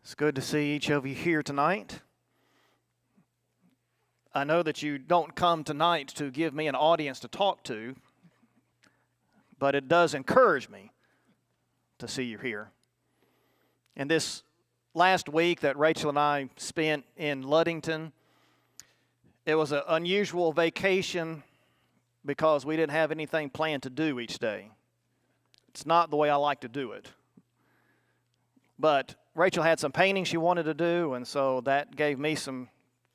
It's good to see each of you here tonight. I know that you don't come tonight to give me an audience to talk to, but it does encourage me to see you here. And this last week that Rachel and I spent in Ludington, it was an unusual vacation because we didn't have anything planned to do each day. It's not the way I like to do it. But Rachel had some painting she wanted to do, and so that gave me some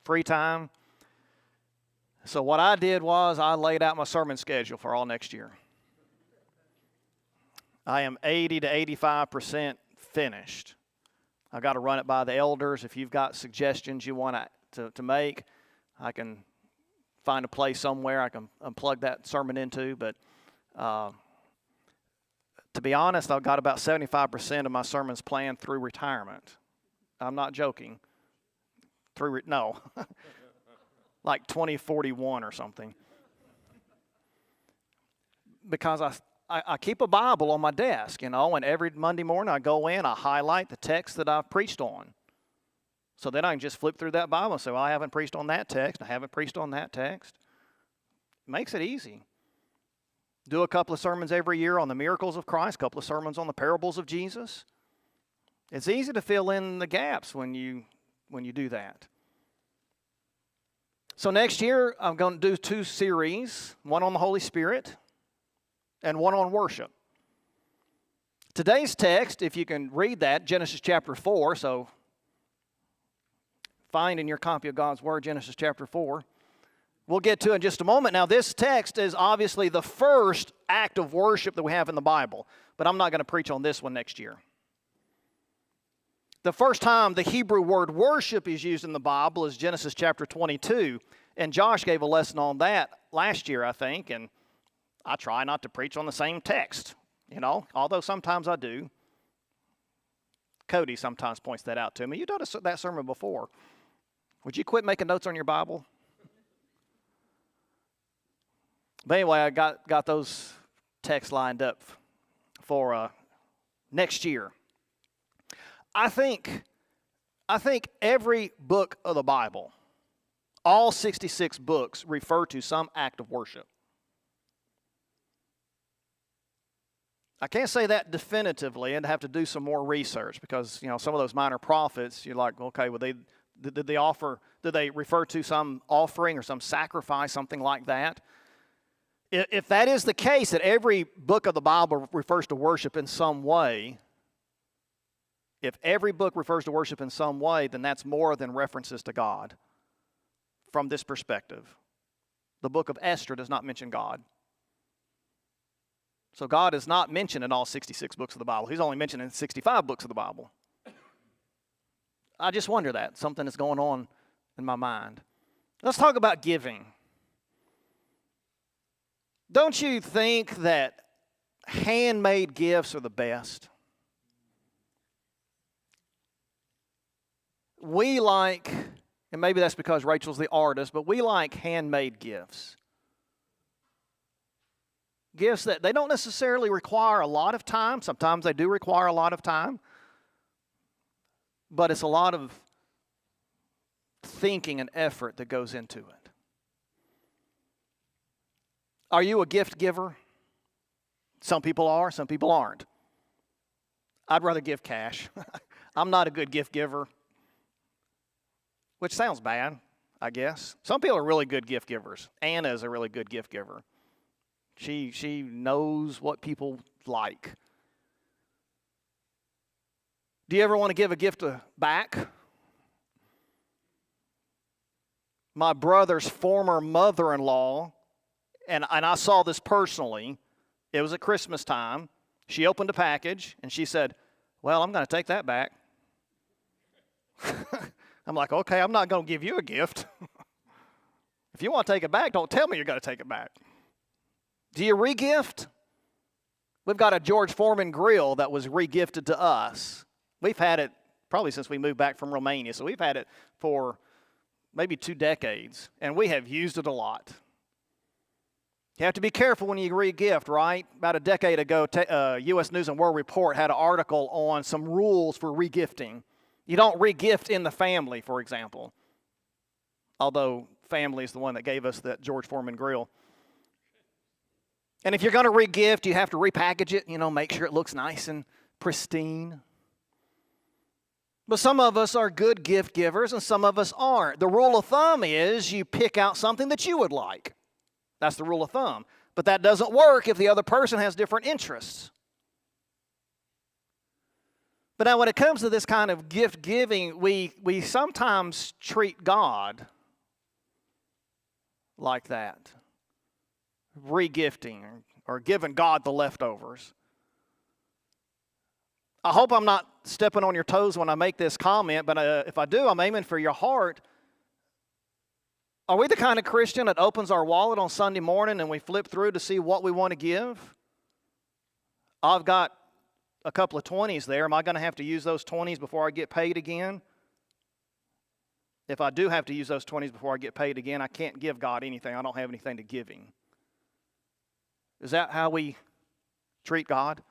free time. So what I did was I laid out my sermon schedule for all next year. I am 80 to 85% finished. I got to run it by the elders. If you've got suggestions you want to make, I can find a place somewhere I can unplug that sermon into. But to be honest, I've got about 75% of my sermons planned through retirement. I'm not joking. Like 2041 or something. Because I keep a Bible on my desk, and every Monday morning I go in, I highlight the text that I've preached on. So then I can just flip through that Bible and say, well, I haven't preached on that text, I haven't preached on that text. Makes it easy. Do a couple of sermons every year on the miracles of Christ, a couple of sermons on the parables of Jesus. It's easy to fill in the gaps when you do that. So next year, I'm going to do 2 series, one on the Holy Spirit and one on worship. Today's text, if you can read that, Genesis chapter 4, so find in your copy of God's Word, Genesis chapter 4. We'll get to it in just a moment. Now, this text is obviously the first act of worship that we have in the Bible, but I'm not going to preach on this one next year. The first time the Hebrew word worship is used in the Bible is Genesis chapter 22, and Josh gave a lesson on that last year, I think, and I try not to preach on the same text, although sometimes I do. Cody sometimes points that out to me. You've done that sermon before. Would you quit making notes on your Bible? But anyway, I got those texts lined up for next year. I think every book of the Bible, all 66 books, refer to some act of worship. I can't say that definitively, and have to do some more research because some of those minor prophets, you're like, okay, well did they refer to some offering or some sacrifice, something like that? If that is the case, that every book of the Bible refers to worship in some way, if every book refers to worship in some way, then that's more than references to God from this perspective. The book of Esther does not mention God. So God is not mentioned in all 66 books of the Bible. He's only mentioned in 65 books of the Bible. I just wonder that. Something is going on in my mind. Let's talk about giving. Don't you think that handmade gifts are the best? We like, and maybe that's because Rachel's the artist, but we like handmade gifts. Gifts that they don't necessarily require a lot of time. Sometimes they do require a lot of time. But it's a lot of thinking and effort that goes into it. Are you a gift giver? Some people are, some people aren't. I'd rather give cash. I'm not a good gift giver, which sounds bad, I guess. Some people are really good gift givers. Anna is a really good gift giver. She knows what people like. Do you ever want to give a gift back? My brother's former mother-in-law, and I saw this personally, it was at Christmas time. She opened a package, and she said, well, I'm going to take that back. I'm like, okay, I'm not going to give you a gift. If you want to take it back, don't tell me you're going to take it back. Do you re-gift? We've got a George Foreman grill that was re-gifted to us. We've had it probably since we moved back from Romania, so we've had it for maybe 2 decades, and we have used it a lot. You have to be careful when you re-gift, right? About a decade ago, U.S. News and World Report had an article on some rules for re-gifting. You don't re-gift in the family, for example. Although family is the one that gave us that George Foreman grill. And if you're going to re-gift, you have to repackage it, make sure it looks nice and pristine. But some of us are good gift givers and some of us aren't. The rule of thumb is you pick out something that you would like. That's the rule of thumb. But that doesn't work if the other person has different interests. But now when it comes to this kind of gift giving, we sometimes treat God like that. Re-gifting or giving God the leftovers. I hope I'm not stepping on your toes when I make this comment, but if I do, I'm aiming for your heart. Are we the kind of Christian that opens our wallet on Sunday morning and we flip through to see what we want to give? I've got a couple of 20s there. Am I going to have to use those 20s before I get paid again? If I do have to use those 20s before I get paid again, I can't give God anything. I don't have anything to give Him. Is that how we treat God?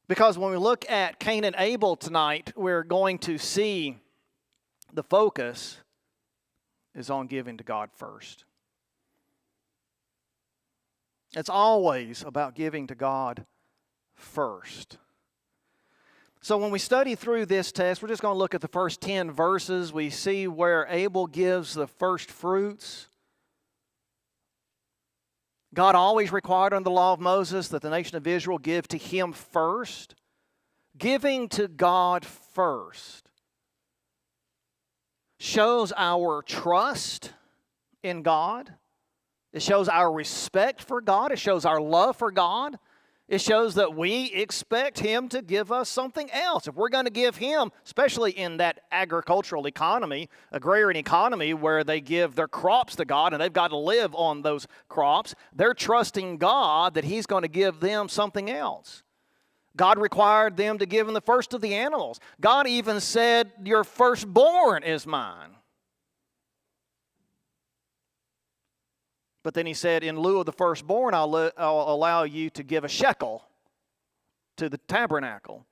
Because when we look at Cain and Abel tonight, we're going to see the focus is on giving to God first. It's always about giving to God first. So when we study through this text, we're just going to look at the first 10 verses. We see where Abel gives the first fruits. God always required under the law of Moses that the nation of Israel give to Him first. Giving to God first shows our trust in God. It shows our respect for God. It shows our love for God. It shows that we expect Him to give us something else. If we're going to give Him, especially in that agricultural economy, agrarian economy, where they give their crops to God and they've got to live on those crops, they're trusting God that He's going to give them something else. God required them to give Him the first of the animals. God even said, "Your firstborn is mine." But then He said, in lieu of the firstborn, I'll allow you to give a shekel to the tabernacle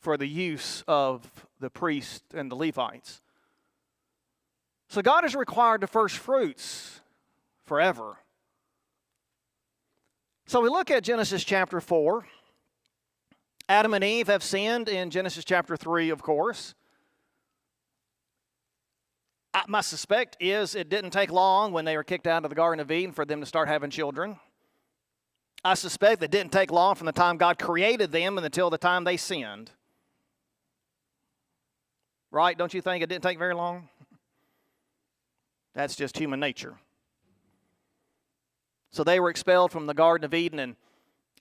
for the use of the priests and the Levites. So God has required the first fruits forever. So we look at Genesis chapter 4. Adam and Eve have sinned in Genesis chapter 3, of course. My suspect is it didn't take long when they were kicked out of the Garden of Eden for them to start having children. I suspect it didn't take long from the time God created them until the time they sinned. Right? Don't you think it didn't take very long? That's just human nature. So they were expelled from the Garden of Eden.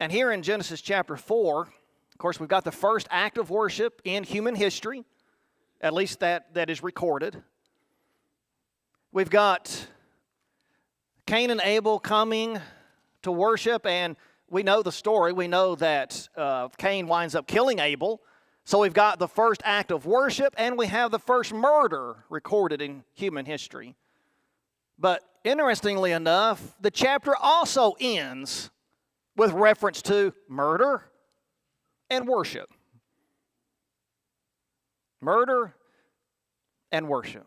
And here in Genesis chapter 4, of course, we've got the first act of worship in human history, at least that is recorded. We've got Cain and Abel coming to worship, and we know the story. We know that Cain winds up killing Abel. So we've got the first act of worship, and we have the first murder recorded in human history. But interestingly enough, the chapter also ends with reference to murder and worship. Murder and worship.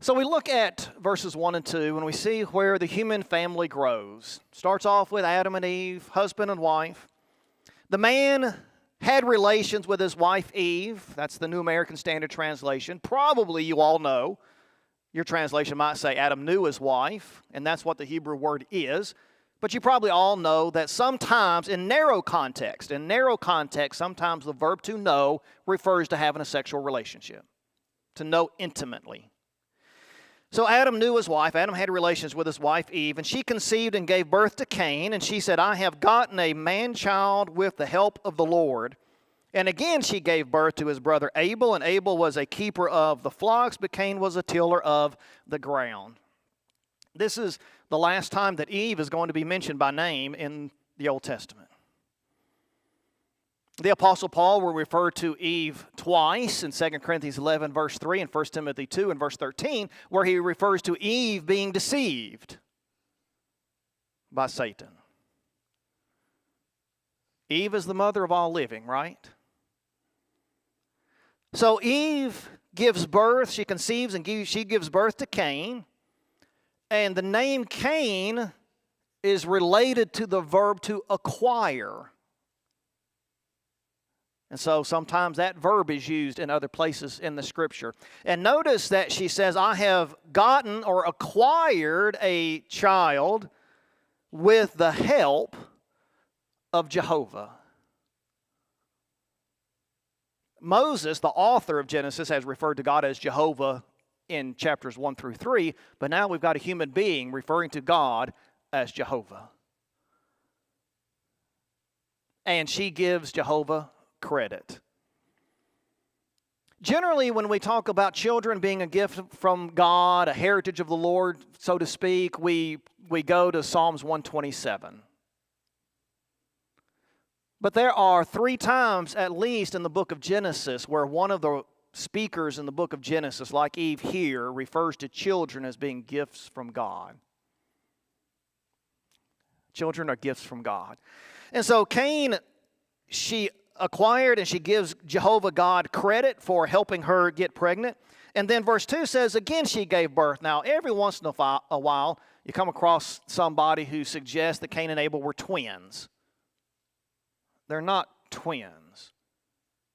So we look at verses 1 and 2 and we see where the human family grows. Starts off with Adam and Eve, husband and wife. The man had relations with his wife Eve. That's the New American Standard Translation. Probably you all know. Your translation might say Adam knew his wife, and that's what the Hebrew word is. But you probably all know that sometimes in narrow context, sometimes the verb to know refers to having a sexual relationship, to know intimately. So Adam knew his wife. Adam had relations with his wife Eve, and she conceived and gave birth to Cain, and she said, I have gotten a man-child with the help of the Lord. And again she gave birth to his brother Abel, and Abel was a keeper of the flocks, but Cain was a tiller of the ground. This is the last time that Eve is going to be mentioned by name in the Old Testament. The Apostle Paul will refer to Eve twice in 2 Corinthians 11, verse 3, and 1 Timothy 2 and verse 13, where he refers to Eve being deceived by Satan. Eve is the mother of all living, right? So Eve gives birth, she conceives and she gives birth to Cain. And the name Cain is related to the verb to acquire. And so sometimes that verb is used in other places in the Scripture. And notice that she says, I have gotten or acquired a child with the help of Jehovah. Moses, the author of Genesis, has referred to God as Jehovah in chapters 1 through 3, but now we've got a human being referring to God as Jehovah. And she gives Jehovah credit. Generally, when we talk about children being a gift from God, a heritage of the Lord, so to speak, we go to Psalms 127. But there are 3 times at least in the book of Genesis where one of the speakers in the book of Genesis, like Eve here, refers to children as being gifts from God. Children are gifts from God. And so Cain, she acquired and she gives Jehovah God credit for helping her get pregnant. And then verse 2 says, again she gave birth. Now, every once in a while, you come across somebody who suggests that Cain and Abel were twins. They're not twins.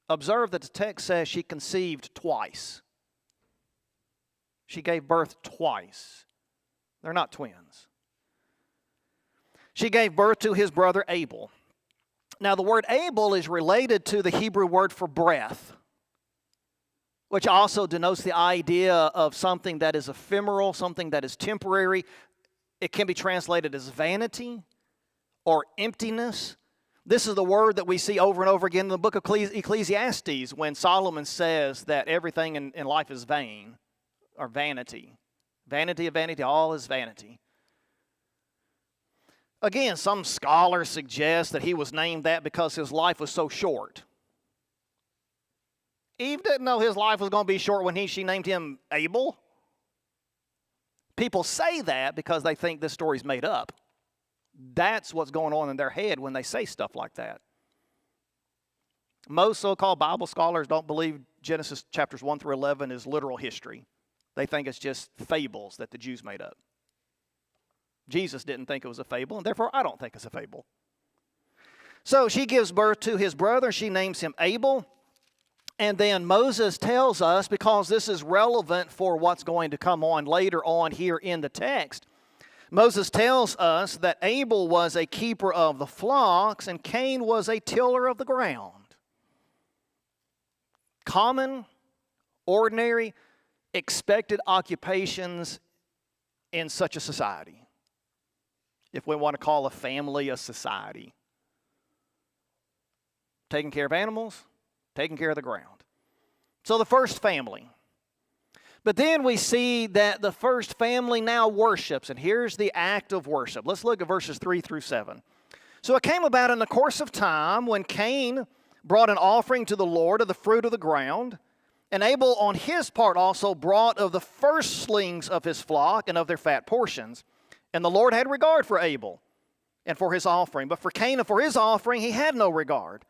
Observe that the text says she conceived twice. She gave birth twice. They're not twins. She gave birth to his brother Abel. Now, the word Abel is related to the Hebrew word for breath, which also denotes the idea of something that is ephemeral, something that is temporary. It can be translated as vanity or emptiness. This is the word that we see over and over again in the book of Ecclesiastes when Solomon says that everything in life is vain or vanity. Vanity of vanity, all is vanity. Again, some scholars suggest that he was named that because his life was so short. Eve didn't know his life was going to be short when she named him Abel. People say that because they think this story's made up. That's what's going on in their head when they say stuff like that. Most so-called Bible scholars don't believe Genesis chapters 1 through 11 is literal history. They think it's just fables that the Jews made up. Jesus didn't think it was a fable, and therefore I don't think it's a fable. So she gives birth to his brother. She names him Abel. And then Moses tells us, because this is relevant for what's going to come on later on here in the text, Moses tells us that Abel was a keeper of the flocks and Cain was a tiller of the ground. Common, ordinary, expected occupations in such a society. If we want to call a family a society. Taking care of animals, taking care of the ground. So the first family. But then we see that the first family now worships, and here's the act of worship. Let's look at verses 3 through 7. So it came about in the course of time when Cain brought an offering to the Lord of the fruit of the ground, and Abel on his part also brought of the firstlings of his flock and of their fat portions. And the Lord had regard for Abel and for his offering, but for Cain and for his offering he had no regard.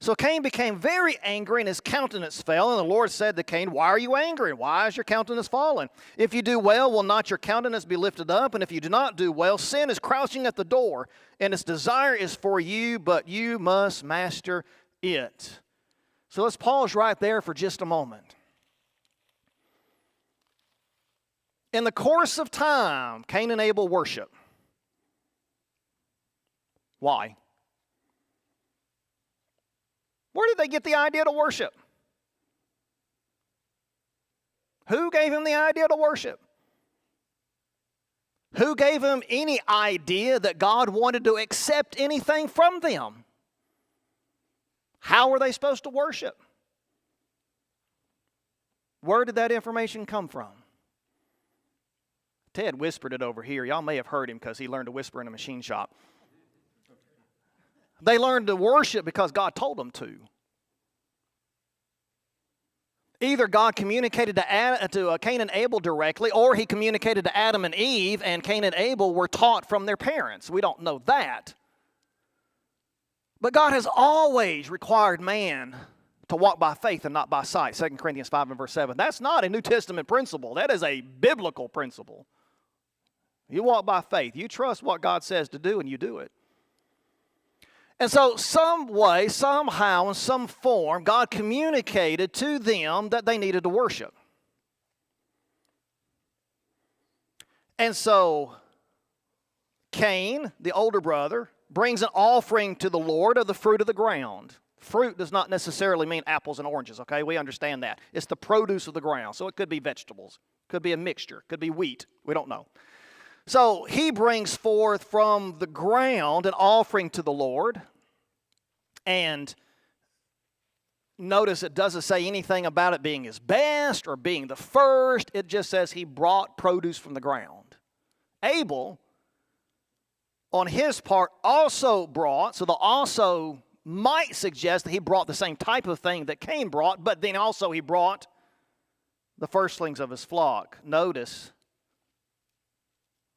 So Cain became very angry, and his countenance fell. And the Lord said to Cain, why are you angry? Why is your countenance fallen? If you do well, will not your countenance be lifted up? And if you do not do well, sin is crouching at the door, and its desire is for you, but you must master it. So let's pause right there for just a moment. In the course of time, Cain and Abel worship. Why? Where did they get the idea to worship? Who gave him the idea to worship? Who gave him any idea that God wanted to accept anything from them? How were they supposed to worship? Where did that information come from? Ted whispered it over here. Y'all may have heard him because he learned to whisper in a machine shop. They learned to worship because God told them to. Either God communicated to Cain and Abel directly, or he communicated to Adam and Eve, and Cain and Abel were taught from their parents. We don't know that. But God has always required man to walk by faith and not by sight. 2 Corinthians 5 and verse 7. That's not a New Testament principle. That is a biblical principle. You walk by faith. You trust what God says to do, and you do it. And so some way, somehow, in some form, God communicated to them that they needed to worship. And so Cain, the older brother, brings an offering to the Lord of the fruit of the ground. Fruit does not necessarily mean apples and oranges, okay? We understand that. It's the produce of the ground. So it could be vegetables, could be a mixture, could be wheat. We don't know. So he brings forth from the ground an offering to the Lord. And notice it doesn't say anything about it being his best or being the first. It just says he brought produce from the ground. Abel, on his part, also brought, so the also might suggest that he brought the same type of thing that Cain brought, but then also he brought the firstlings of his flock. Notice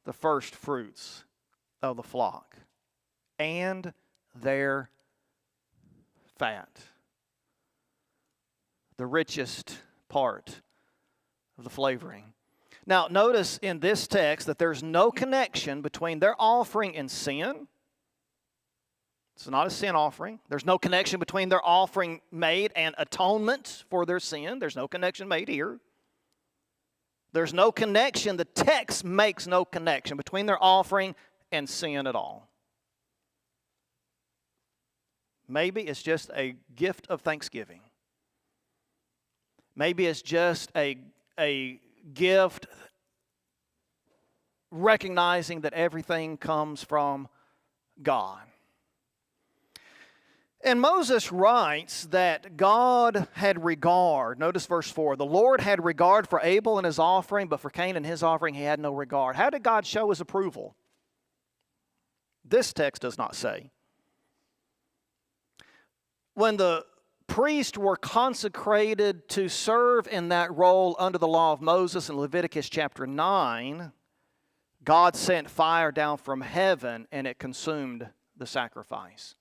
the first fruits of the flock and their fat, the richest part of the flavoring. Now, notice in this text that there's no connection between their offering and sin. It's not a sin offering. There's no connection between their offering made and atonement for their sin. There's no connection made here. There's no connection. The text makes no connection between their offering and sin at all. Maybe it's just a gift of thanksgiving. Maybe it's just a gift recognizing that everything comes from God. And Moses writes that God had regard. Notice verse 4. The Lord had regard for Abel and his offering, but for Cain and his offering he had no regard. How did God show his approval? This text does not say. When the priests were consecrated to serve in that role under the law of Moses in Leviticus chapter 9, God sent fire down from heaven and it consumed the sacrifice.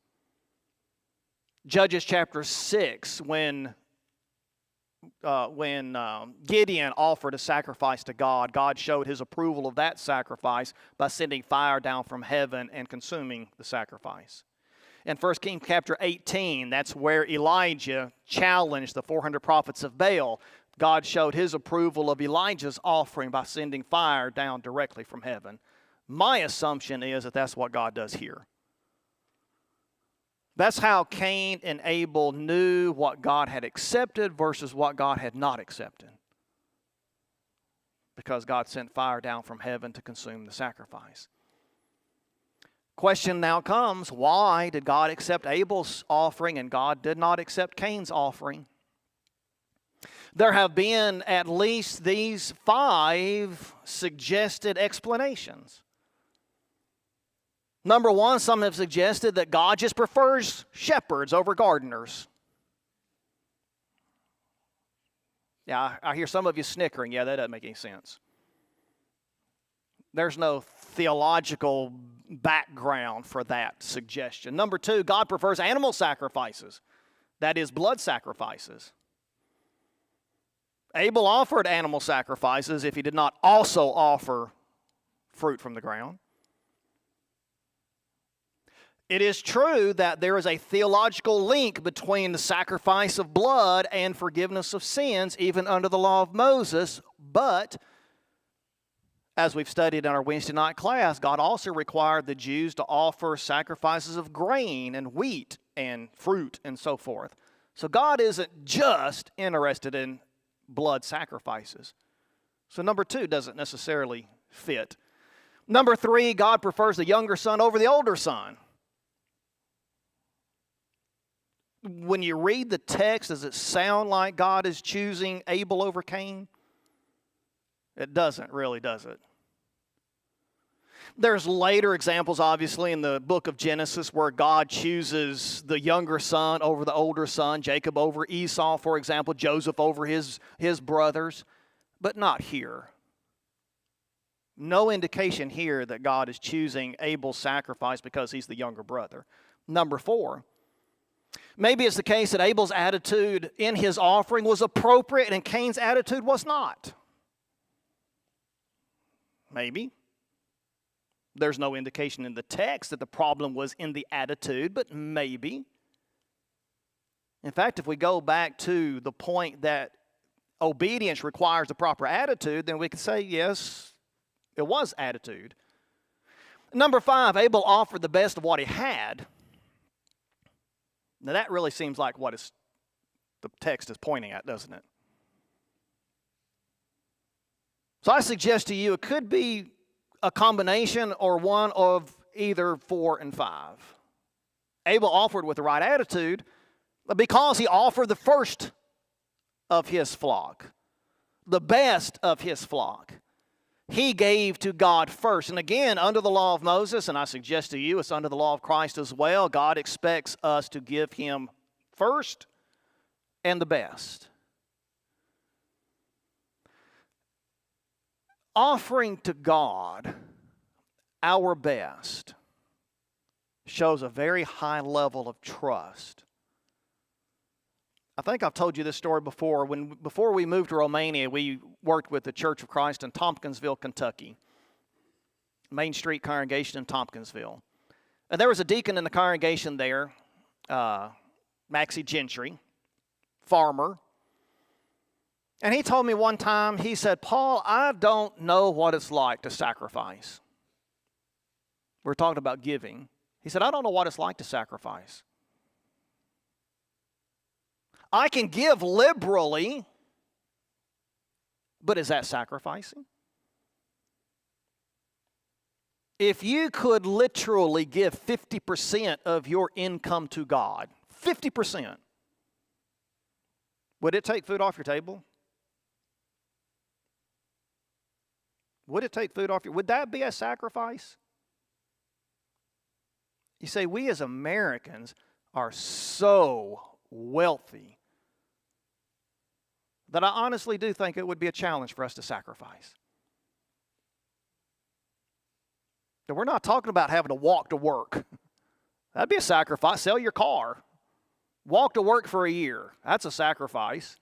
Judges chapter 6, when Gideon offered a sacrifice to God, God showed his approval of that sacrifice by sending fire down from heaven and consuming the sacrifice. In 1 Kings chapter 18, that's where Elijah challenged the 400 prophets of Baal. God showed his approval of Elijah's offering by sending fire down directly from heaven. My assumption is that that's what God does here. That's how Cain and Abel knew what God had accepted versus what God had not accepted. Because God sent fire down from heaven to consume the sacrifice. Question now comes, why did God accept Abel's offering and God did not accept Cain's offering? There have been at least these 5 suggested explanations. Number one, some have suggested that God just prefers shepherds over gardeners. Yeah, I hear some of you snickering. Yeah, that doesn't make any sense. There's no theological background for that suggestion. Number 2, God prefers animal sacrifices. That is, blood sacrifices. Abel offered animal sacrifices if he did not also offer fruit from the ground. It is true that there is a theological link between the sacrifice of blood and forgiveness of sins, even under the law of Moses. But, as we've studied in our Wednesday night class, God also required the Jews to offer sacrifices of grain and wheat and fruit and so forth. So God isn't just interested in blood sacrifices. So number 2 doesn't necessarily fit. Number 3, God prefers the younger son over the older son. When you read the text, does it sound like God is choosing Abel over Cain? It doesn't really, does it? There's later examples, obviously, in the book of Genesis where God chooses the younger son over the older son, Jacob over Esau, for example, Joseph over his brothers, but not here. No indication here that God is choosing Abel's sacrifice because he's the younger brother. Number 4, Maybe it's the case that Abel's attitude in his offering was appropriate and Cain's attitude was not. Maybe. There's no indication in the text that the problem was in the attitude, but maybe. In fact, if we go back to the point that obedience requires the proper attitude, then we can say, yes, it was attitude. Number 5, Abel offered the best of what he had. Now that really seems like what the text is pointing at, doesn't it? So I suggest to you it could be a combination or one of either 4 and 5. Abel offered with the right attitude because he offered the first of his flock, the best of his flock. He gave to God first. And again, under the law of Moses, and I suggest to you it's under the law of Christ as well, God expects us to give him first and the best. Offering to God our best shows a very high level of trust. I think I've told you this story before. Before we moved to Romania, we worked with the Church of Christ in Tompkinsville, Kentucky. Main Street congregation in Tompkinsville. And there was a deacon in the congregation there, Maxie Gentry, farmer. And he told me one time, he said, Paul, I don't know what it's like to sacrifice. We're talking about giving. He said, I don't know what it's like to sacrifice. I can give liberally, but is that sacrificing? If you could literally give 50% of your income to God, 50%, would it take food off your table? Would it take food off your, would that be a sacrifice? You say, we as Americans are so wealthy that I honestly do think it would be a challenge for us to sacrifice. And we're not talking about having to walk to work. That'd be a sacrifice. Sell your car. Walk to work for a year. That's a sacrifice.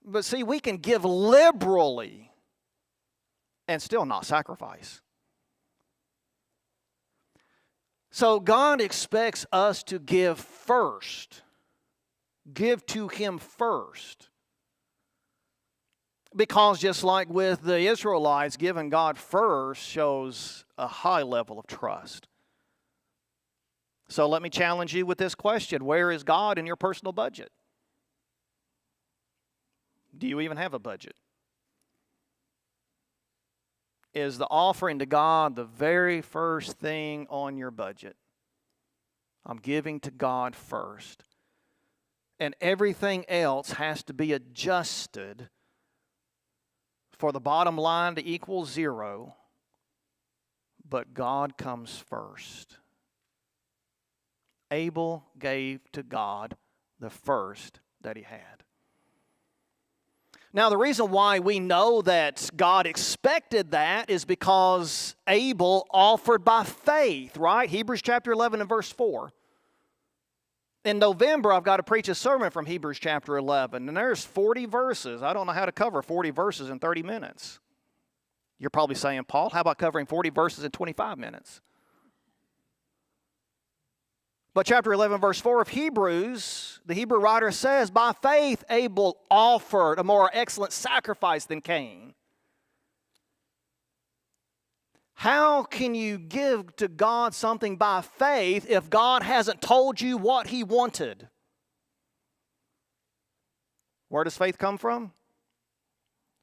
But see, we can give liberally and still not sacrifice. So God expects us to give first. Give to him first. Because just like with the Israelites, giving God first shows a high level of trust. So let me challenge you with this question. Where is God in your personal budget? Do you even have a budget? Is the offering to God the very first thing on your budget? I'm giving to God first. And everything else has to be adjusted for the bottom line to equal 0. But God comes first. Abel gave to God the first that he had. Now, the reason why we know that God expected that is because Abel offered by faith, right? Hebrews chapter 11 and verse 4. In November, I've got to preach a sermon from Hebrews chapter 11, and there's 40 verses. I don't know how to cover 40 verses in 30 minutes. You're probably saying, Paul, how about covering 40 verses in 25 minutes? But chapter 11, verse 4 of Hebrews, the Hebrew writer says, by faith Abel offered a more excellent sacrifice than Cain. How can you give to God something by faith if God hasn't told you what he wanted? Where does faith come from?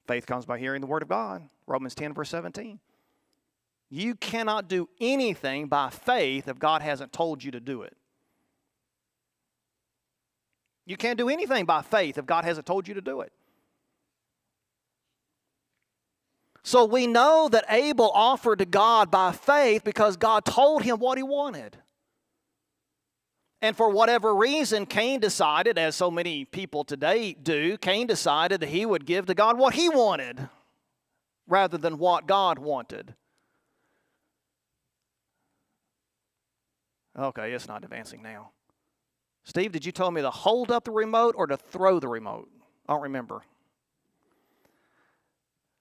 Faith comes by hearing the word of God. Romans 10, verse 17. You cannot do anything by faith if God hasn't told you to do it. You can't do anything by faith if God hasn't told you to do it. So we know that Abel offered to God by faith because God told him what he wanted. And for whatever reason, Cain decided, as so many people today do, Cain decided that he would give to God what he wanted rather than what God wanted. Okay, it's not advancing now. Steve, did you tell me to hold up the remote or to throw the remote? I don't remember.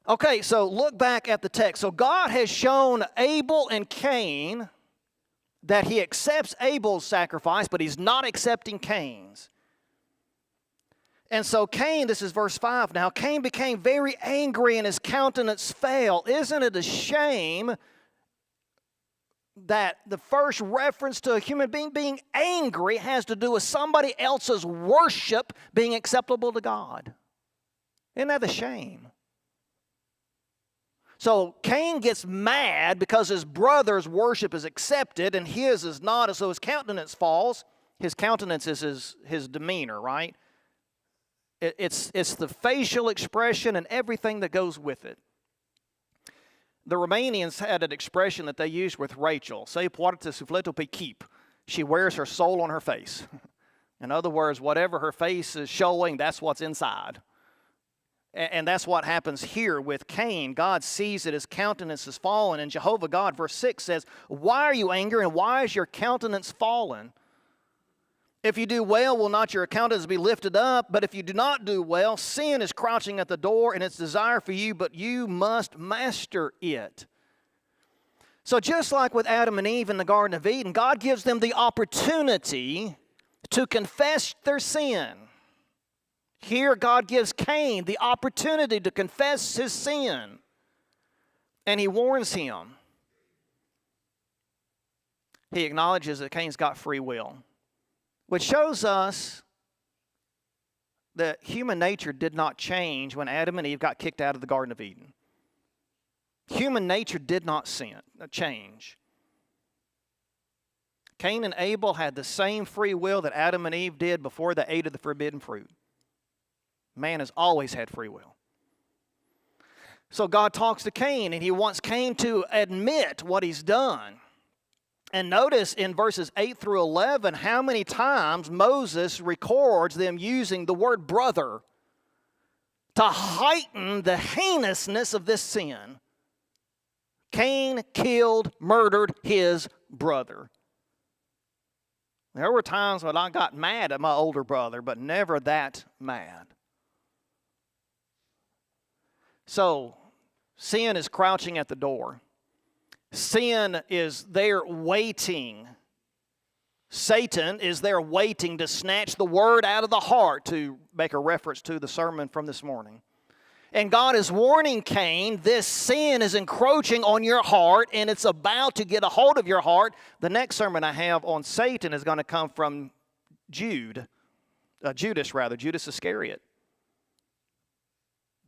Okay, so look back at the text. So God has shown Abel and Cain that he accepts Abel's sacrifice, but he's not accepting Cain's. And so Cain, this is verse 5 now, Cain became very angry and his countenance fell. Isn't it a shame that the first reference to a human being being angry has to do with somebody else's worship being acceptable to God? Isn't that a shame? So Cain gets mad because his brother's worship is accepted and his is not, and so his countenance falls. His countenance is his demeanor, right? It's the facial expression and everything that goes with it. The Romanians had an expression that they used with Rachel. Se poartă sufletul pe chip. She wears her soul on her face. In other words, whatever her face is showing, that's what's inside. And that's what happens here with Cain. God sees that his countenance is fallen. And Jehovah God, verse 6 says, why are you angry and why is your countenance fallen? If you do well, will not your countenance be lifted up? But if you do not do well, sin is crouching at the door and its desire for you, but you must master it. So just like with Adam and Eve in the Garden of Eden, God gives them the opportunity to confess their sin. Here, God gives Cain the opportunity to confess his sin. And he warns him. He acknowledges that Cain's got free will, which shows us that human nature did not change when Adam and Eve got kicked out of the Garden of Eden. Human nature did not change. Cain and Abel had the same free will that Adam and Eve did before they ate of the forbidden fruit. Man has always had free will. So God talks to Cain, and he wants Cain to admit what he's done. And notice in verses 8 through 11 how many times Moses records them using the word brother to heighten the heinousness of this sin. Cain killed, murdered his brother. There were times when I got mad at my older brother, but never that mad. So, sin is crouching at the door. Sin is there waiting. Satan is there waiting to snatch the word out of the heart, to make a reference to the sermon from this morning. And God is warning Cain, this sin is encroaching on your heart and it's about to get a hold of your heart. The next sermon I have on Satan is going to come from Judas Iscariot.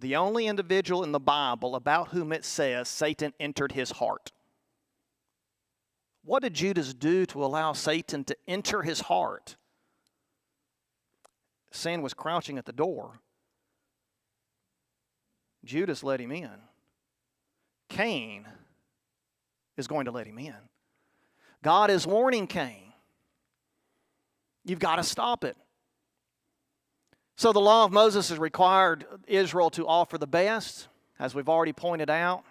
The only individual in the Bible about whom it says Satan entered his heart. What did Judas do to allow Satan to enter his heart? Sin was crouching at the door. Judas let him in. Cain is going to let him in. God is warning Cain. You've got to stop it. So the law of Moses has required Israel to offer the best. As we've already pointed out,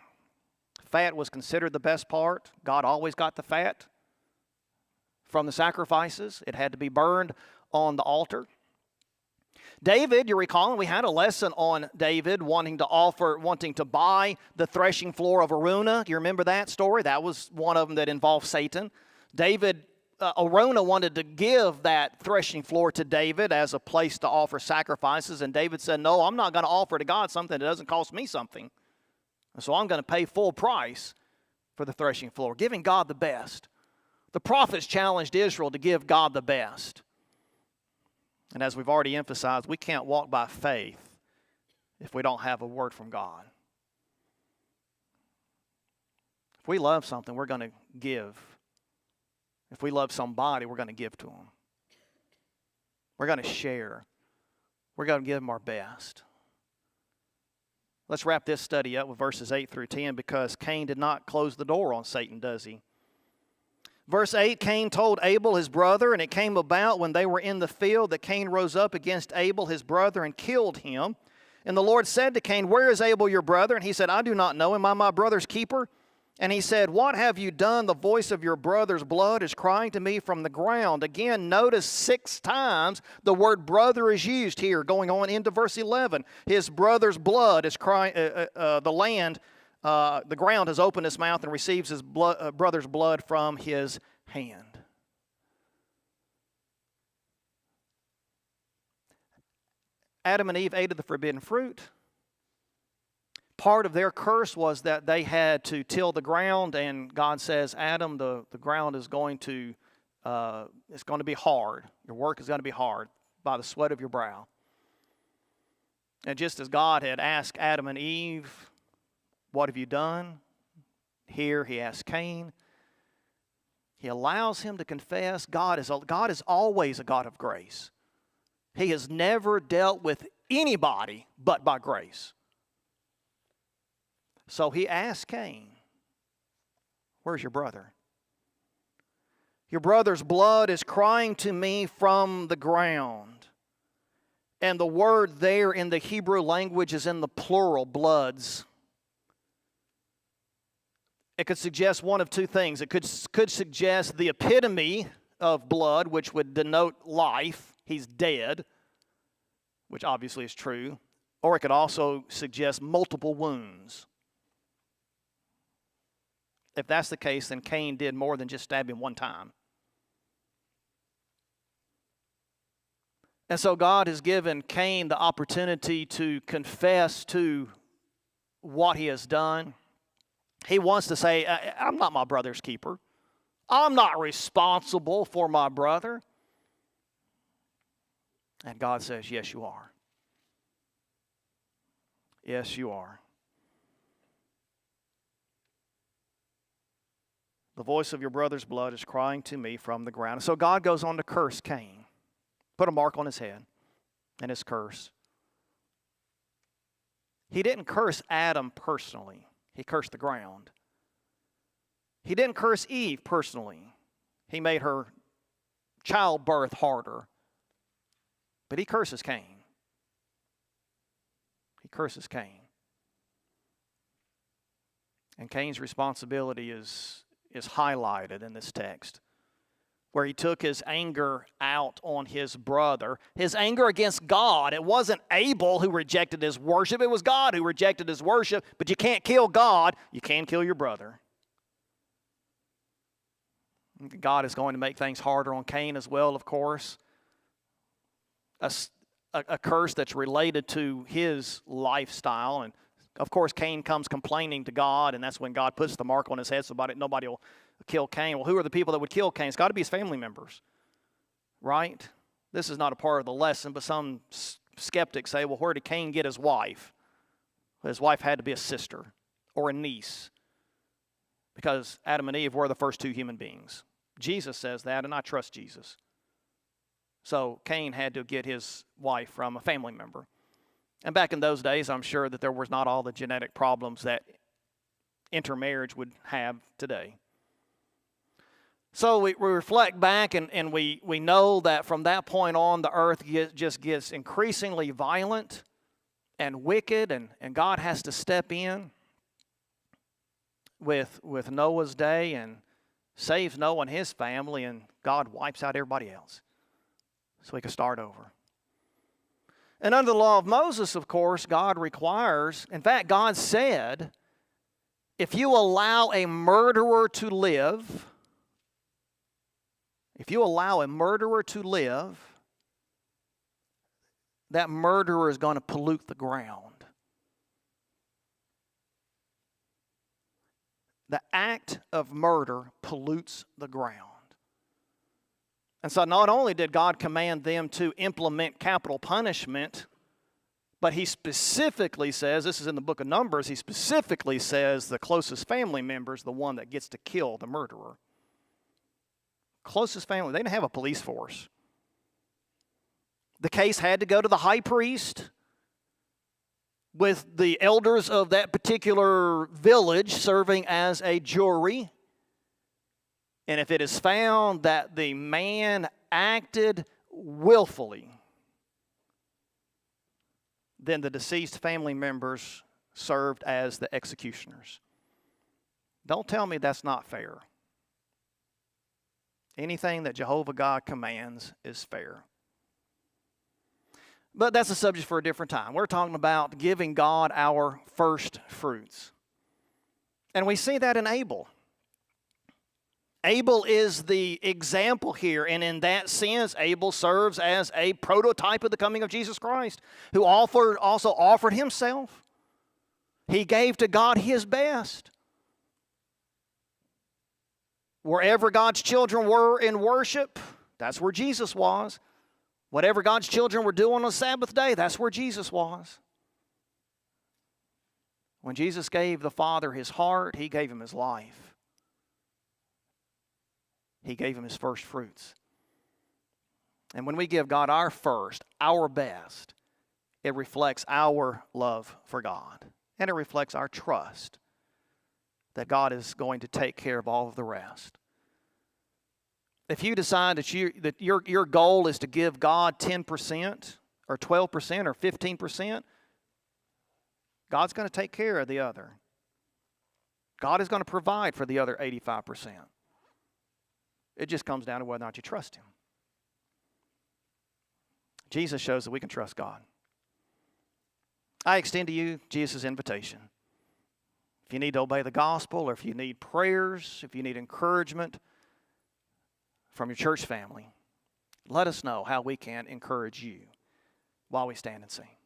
fat was considered the best part. God always got the fat from the sacrifices. It had to be burned on the altar. David, you recall, we had a lesson on David wanting to buy the threshing floor of Araunah. Do you remember that story? That was one of them that involved Satan. Araunah wanted to give that threshing floor to David as a place to offer sacrifices, and David said, no, I'm not going to offer to God something that doesn't cost me something. And so I'm going to pay full price for the threshing floor, giving God the best. The prophets challenged Israel to give God the best. And as we've already emphasized, we can't walk by faith if we don't have a word from God. If we love something, we're going to give. If we love somebody, we're going to give to them. We're going to share. We're going to give them our best. Let's wrap this study up with verses 8 through 10, because Cain did not close the door on Satan, does he? Verse 8, Cain told Abel his brother, and it came about when they were in the field that Cain rose up against Abel his brother and killed him. And the Lord said to Cain, where is Abel your brother? And he said, I do not know. Am I my brother's keeper? And he said, "What have you done? The voice of your brother's blood is crying to me from the ground." Again, notice 6 times the word brother is used here, going on into verse 11. His brother's blood is crying, the ground has opened its mouth and receives his brother's blood from his hand. Adam and Eve ate of the forbidden fruit. Part of their curse was that they had to till the ground, and God says, Adam, the ground is going to, it's going to be hard. Your work is going to be hard by the sweat of your brow. And just as God had asked Adam and Eve, what have you done? Here he asks Cain. He allows him to confess. God is always a God of grace. He has never dealt with anybody but by grace. So he asked Cain, "Where's your brother? Your brother's blood is crying to me from the ground." And the word there in the Hebrew language is in the plural, bloods. It could suggest one of 2 things. It could suggest the epitome of blood, which would denote life. He's dead, which obviously is true. Or it could also suggest multiple wounds. If that's the case, then Cain did more than just stab him one time. And so God has given Cain the opportunity to confess to what he has done. He wants to say, I'm not my brother's keeper. I'm not responsible for my brother. And God says, yes, you are. Yes, you are. The voice of your brother's blood is crying to me from the ground. So God goes on to curse Cain. Put a mark on his head and his curse. He didn't curse Adam personally. He cursed the ground. He didn't curse Eve personally. He made her childbirth harder. But he curses Cain. He curses Cain. And Cain's responsibility is highlighted in this text, where he took his anger out on his brother. His anger against God. It wasn't Abel who rejected his worship. It was God who rejected his worship. But you can't kill God. You can kill your brother. God is going to make things harder on Cain as well, of course. A curse that's related to his lifestyle. And of course, Cain comes complaining to God, and that's when God puts the mark on his head so nobody will kill Cain. Well, who are the people that would kill Cain? It's got to be his family members, right? This is not a part of the lesson, but some skeptics say, well, where did Cain get his wife? His wife had to be a sister or a niece, because Adam and Eve were the first 2 human beings. Jesus says that, and I trust Jesus. So Cain had to get his wife from a family member. And back in those days, I'm sure that there was not all the genetic problems that intermarriage would have today. So we reflect back, and we know that from that point on, the earth just gets increasingly violent and wicked, and God has to step in with Noah's day and saves Noah and his family, and God wipes out everybody else so he can start over. And under the law of Moses, of course, God requires, in fact, God said, if you allow a murderer to live, that murderer is going to pollute the ground. The act of murder pollutes the ground. And so not only did God command them to implement capital punishment, but he specifically says, this is in the book of Numbers, he specifically says the closest family member is the one that gets to kill the murderer. Closest family. They didn't have a police force. The case had to go to the high priest with the elders of that particular village serving as a jury. And if it is found that the man acted willfully, then the deceased family members served as the executioners. Don't tell me that's not fair. Anything that Jehovah God commands is fair. But that's a subject for a different time. We're talking about giving God our first fruits. And we see that in Abel. Abel is the example here, and in that sense, Abel serves as a prototype of the coming of Jesus Christ, who also offered himself. He gave to God his best. Wherever God's children were in worship, that's where Jesus was. Whatever God's children were doing on the Sabbath day, that's where Jesus was. When Jesus gave the Father his heart, he gave him his life. He gave him his first fruits. And when we give God our first, our best, it reflects our love for God. And it reflects our trust that God is going to take care of all of the rest. If you decide that your goal is to give God 10% or 12% or 15%, God's going to take care of the other. God is going to provide for the other 85%. It just comes down to whether or not you trust him. Jesus shows that we can trust God. I extend to you Jesus' invitation. If you need to obey the gospel, or if you need prayers, if you need encouragement from your church family, let us know how we can encourage you while we stand and sing.